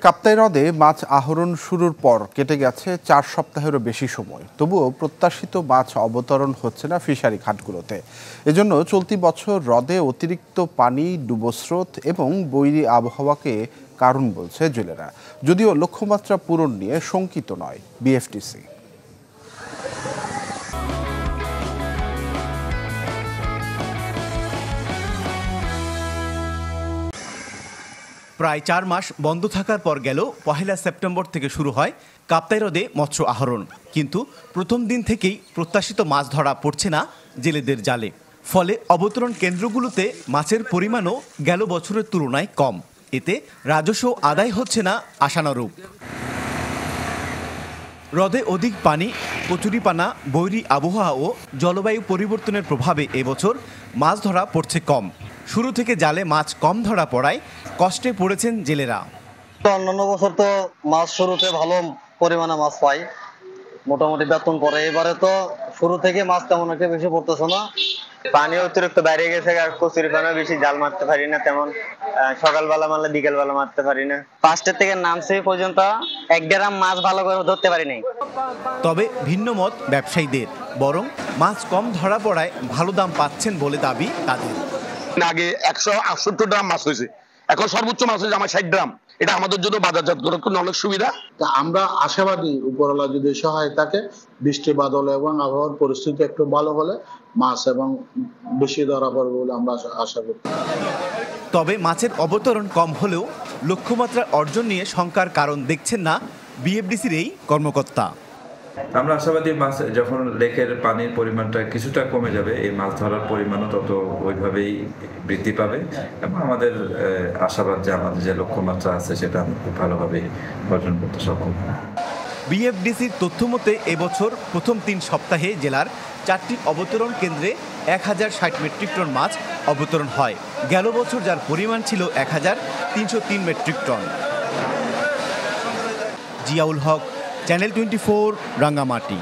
কাপ্তাই হ্রদে মাছ আহরণ শুরুর পর কেটে গেছে 4 সপ্তাহেরও বেশি সময়, তবুও প্রত্যাশিত মাছ অবতরণ হচ্ছে না ফিশারি ঘাটগুলোতে। এজন্য চলতি বছর হ্রদে অতিরিক্ত পানি, ডুবোস্রোত এবং বৈরী আবহাওয়াকে কারণ বলছে জেলেরা, যদিও লক্ষ্যমাত্রা পূরণ নিয়ে শঙ্কিত নয় বিএফটিসি। প্রায় 4 মাস বন্ধ থাকার পর গেল 1 সেপ্টেম্বর থেকে শুরু হয় কাপ্তাই হ্রদে মৎস্য আহরণ, কিন্তু প্রথম দিন থেকেই প্রত্যাশিত মাছ ধরা পড়ছে না জেলেদের জালে। ফলে অবতরণ কেন্দ্রগুলোতে মাছের পরিমাণও গেল বছরের তুলনায় কম। এতে রাজস্ব আদায় হচ্ছে না আশানুরূপ। হ্রদে অধিক পানি, কচুরিপানা, বৈরী আবহাওয়া ও জলবায়ু পরিবর্তনের প্রভাবে এবছর মাছ ধরা পড়ছে কম। শুরু থেকে জালে মাছ কম ধরা পড়ায় কষ্টে পড়েছেন জেলেরা। অন্যান্য বছর তো মাছ শুরুতে ভালো পরিমাণে মাছ পাই, মোটামুটি বেতন পড়ে। এবারে তো শুরু থেকে মাছ তেমন একটা বেশি পড়তেছে না। পানি অতিরিক্ত বাইরে গেছে, আর কচুরিপানা বেশি, জাল মারতে পারি না তেমন। সকালবেলা মারলে বিকেলবেলা মারতে পারি না। 5টা থেকে নামছে পর্যন্ত 1 গ্রাম মাছ ভালো করে ধরতে পারি নাই। তবে ভিন্ন মত ব্যবসায়ীদের, বরং মাছ কম ধরা পড়ায় ভালো দাম পাচ্ছেন বলে দাবি তাদের। আগে 168 গ্রাম মাছ হয়েছে, এখন সর্বোচ্চ মাছ হয়েছে আমার 60 গ্রাম। এটা আমাদের জন্য বাজারজাত করার জন্য অনেক সুবিধা। আমরা আশাবাদী উপরওয়ালা যদি সহায় থাকে, বৃষ্টি বাদল এবং আবহাওয়ার পরিস্থিতি একটু ভালো হলে মাছ এবং বেশি ধরা পড়বে বলে আমরা আশা করি। তবে মাছের অবতরণ কম হলেও লক্ষ্যমাত্রা অর্জন নিয়ে শঙ্কার কারণ দেখছেন না বিএফডিসির এই কর্মকর্তা। আমরা আশাবাদী মাছ যখন লেকের পানির পরিমাণটা কিছুটা কমে যাবে, এই মাছ ধরার পরিমাণও তত ওইভাবেই বৃদ্ধি পাবে এবং আমাদের আশাবাদ যে আমাদের যে লক্ষ্যমাত্রা আছে সেটা আমরা খুব ভালোভাবে অর্জন করতে সক্ষম। বিএফডিসির তথ্য মতে এবছর প্রথম 3 সপ্তাহে জেলার 4টি অবতরণ কেন্দ্রে 1060 মেট্রিক টন মাছ অবতরণ হয়। গেল বছর যার পরিমাণ ছিল 1303 মেট্রিক টন। জিয়াউল হক, চ্যানেল 24, রাঙ্গামাটি।